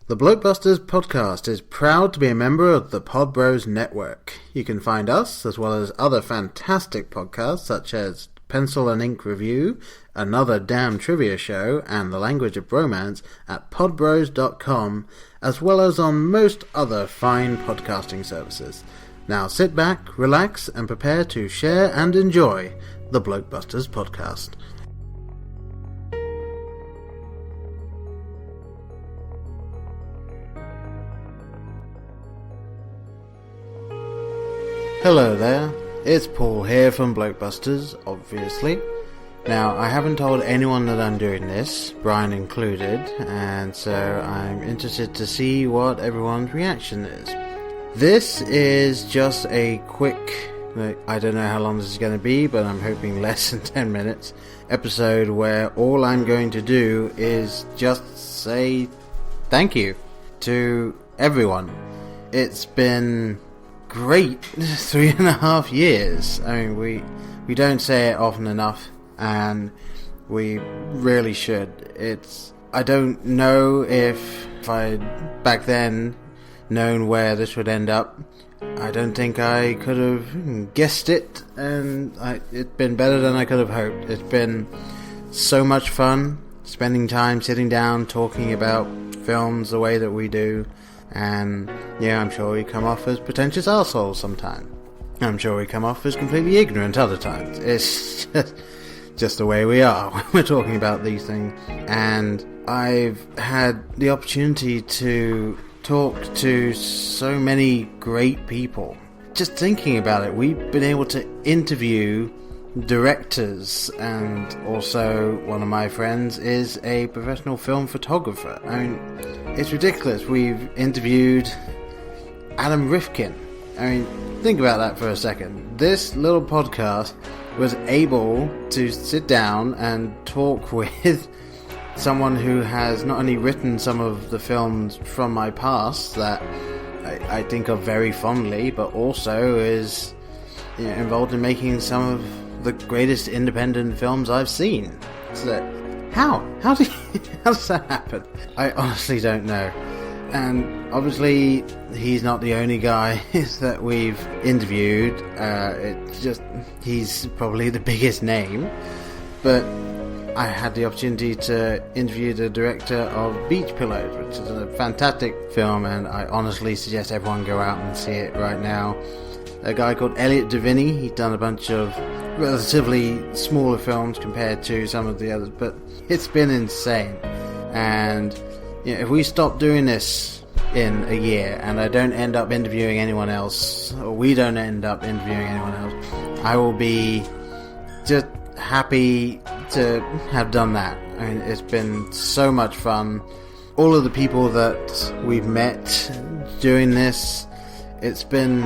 The Blokebusters podcast is proud to be a member of the Podbros Network. You can find us, as well as other fantastic podcasts such as Pencil and Ink Review, Another Damn Trivia Show, and The Language of Bromance at podbros.com, as well as on most other fine podcasting services. Now sit back, relax, and prepare to share and enjoy the Blokebusters podcast. Hello there, it's Paul here from Blokebusters, obviously. Now, I haven't told anyone that I'm doing this, Brian included, and so I'm interested to see what everyone's reaction is. This is just a quick, I don't know how long this is going to be, but I'm hoping less than 10 minutes, episode where all I'm going to do is just say thank you to everyone. It's been great 3.5 years. I mean, we don't say it often enough, and we really should. I don't know if I back then known where this would end up. I don't think I could have guessed it, and it's been better than I could have hoped. It's been so much fun spending time sitting down talking about films the way that we do. And yeah, I'm sure we come off as pretentious assholes sometimes. I'm sure we come off as completely ignorant other times. It's just the way we are when we're talking about these things. And I've had the opportunity to talk to so many great people. Just thinking about it, we've been able to interview directors, and also one of my friends is a professional film photographer. I mean, it's ridiculous. We've interviewed Adam Rifkin. I mean, think about that for a second. This little podcast was able to sit down and talk with someone who has not only written some of the films from my past that I think of very fondly, but also is involved in making some of the greatest independent films I've seen. So, how does that happen? I honestly don't know. And obviously, he's not the only guy that we've interviewed. It's just he's probably the biggest name. But I had the opportunity to interview the director of Beach Pillows, which is a fantastic film, and I honestly suggest everyone go out and see it right now. A guy called Elliot Deviney. He's done a bunch of relatively smaller films compared to some of the others, but it's been insane. And if we stop doing this in a year and I don't end up interviewing anyone else, or we don't end up interviewing anyone else, I will be just happy to have done that. I mean, it's been so much fun. All of the people that we've met doing this, it's been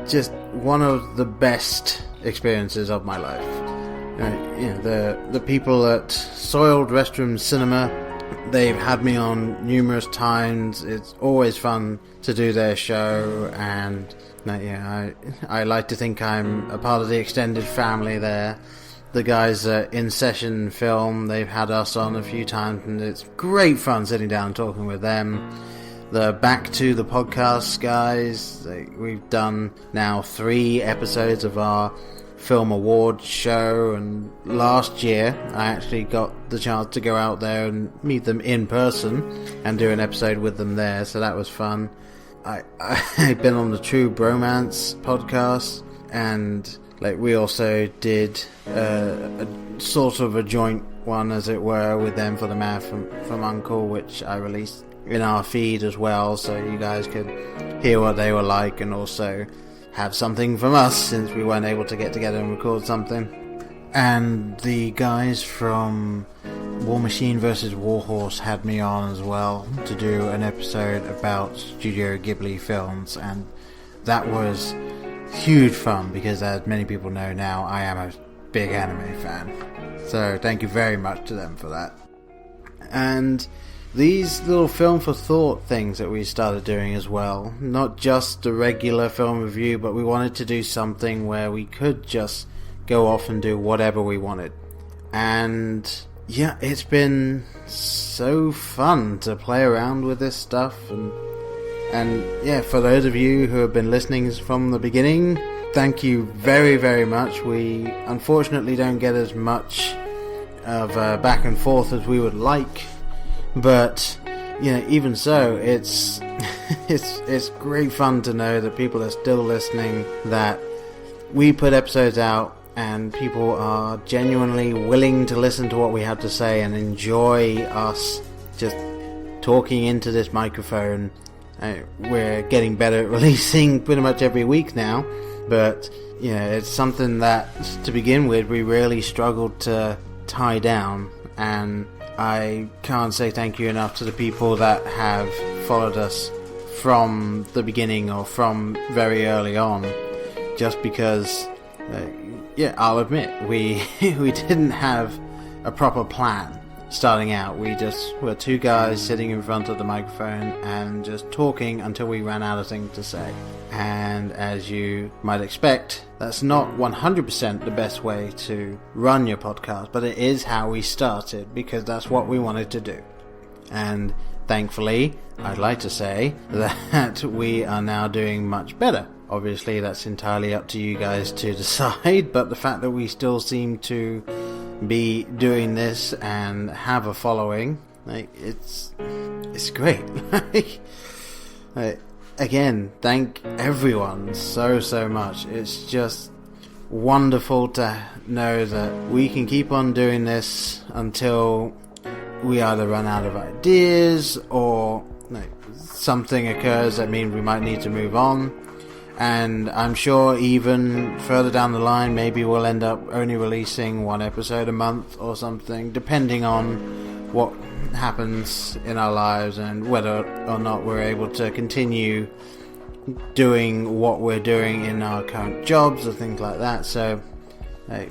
just one of the best experiences of my life. The people at Soiled Restroom Cinema, they've had me on numerous times. It's always fun to do their show, and I like to think I'm a part of the extended family there. The guys at In Session Film, they've had us on a few times, and it's great fun sitting down and talking with them. The Back to the Podcast guys, we've done now 3 episodes of our film awards show, and last year I actually got the chance to go out there and meet them in person and do an episode with them there, so that was fun. I've been on the True Bromance podcast, and we also did a sort of a joint one, as it were, with them for the Man from Uncle, which I released in our feed as well, so you guys could hear what they were like and also have something from us, since we weren't able to get together and record something. And the guys from War Machine vs. Warhorse had me on as well to do an episode about Studio Ghibli films, and that was huge fun because, as many people know now, I am a big anime fan. So thank you very much to them for that. And these little film for thought things that we started doing as well, not just a regular film review, but we wanted to do something where we could just go off and do whatever we wanted. And yeah, it's been so fun to play around with this stuff, and yeah, for those of you who have been listening from the beginning, thank you very, very much. We unfortunately don't get as much of back and forth as we would like, but even so, it's it's great fun to know that people are still listening, that we put episodes out and people are genuinely willing to listen to what we have to say and enjoy us just talking into this microphone. We're getting better at releasing pretty much every week now, but it's something that, to begin with, we really struggled to tie down, and I can't say thank you enough to the people that have followed us from the beginning or from very early on, just because I'll admit we didn't have a proper plan starting out. We just were two guys sitting in front of the microphone and just talking until we ran out of things to say. And as you might expect, that's not 100% the best way to run your podcast, but it is how we started, because that's what we wanted to do. And thankfully, I'd like to say that we are now doing much better. Obviously, that's entirely up to you guys to decide, but the fact that we still seem to be doing this and have a following, it's great. Again, thank everyone so much. It's just wonderful to know that we can keep on doing this until we either run out of ideas or something occurs that means we might need to move on. And I'm sure even further down the line, maybe we'll end up only releasing one episode a month or something, depending on what happens in our lives and whether or not we're able to continue doing what we're doing in our current jobs or things like that. So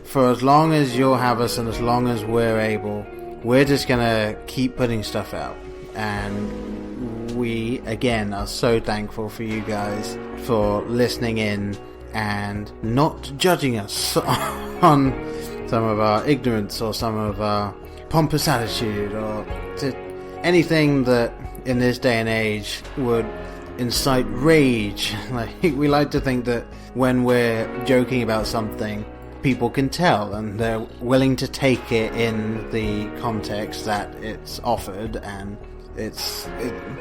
for as long as you'll have us and as long as we're able, we're just gonna keep putting stuff out. And we, again, are so thankful for you guys for listening in and not judging us on some of our ignorance or some of our pompous attitude or anything that in this day and age would incite rage. We like to think that when we're joking about something, people can tell and they're willing to take it in the context that it's offered, and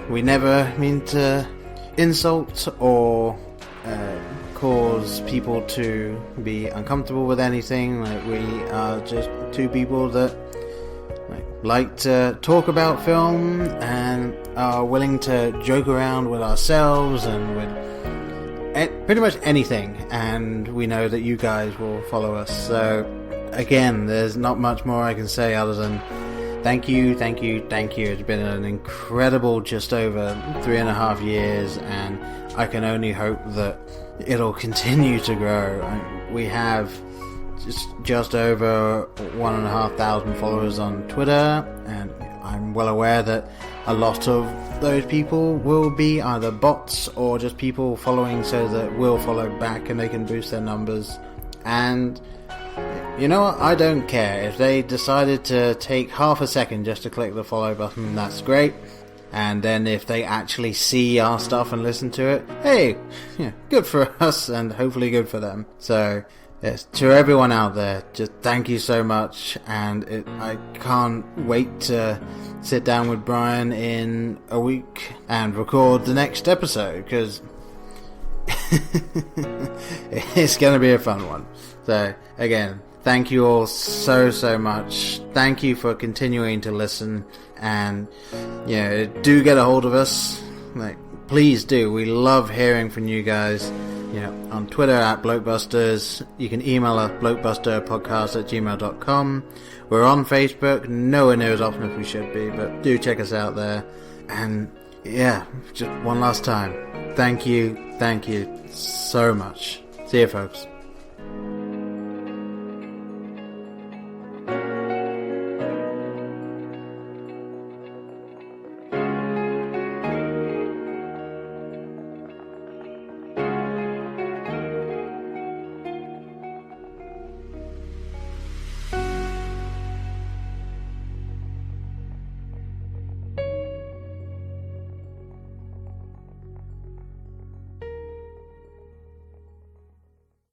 we never mean to insult or cause people to be uncomfortable with anything. We are just two people that like to talk about film and are willing to joke around with ourselves and with pretty much anything, and we know that you guys will follow us. So again, there's not much more I can say other than thank you. It's been an incredible just over 3.5 years, and I can only hope that it'll continue to grow. We have just over 1,500 followers on Twitter, and I'm well aware that a lot of those people will be either bots or just people following so that we'll follow back and they can boost their numbers. And you know what? I don't care. If they decided to take half a second just to click the follow button, that's great. And then if they actually see our stuff and listen to it, hey, good for us and hopefully good for them. So yes, to everyone out there, just thank you so much. And I can't wait to sit down with Brian in a week and record the next episode, because it's going to be a fun one. So again, thank you all so much. Thank you for continuing to listen, and do get a hold of us. Please do. We love hearing from you guys. On Twitter at Blokebusters. You can email us blokebusterpodcast@gmail.com. We're on Facebook, nowhere near as often as we should be, but do check us out there. And just one last time, thank you so much. See you, folks.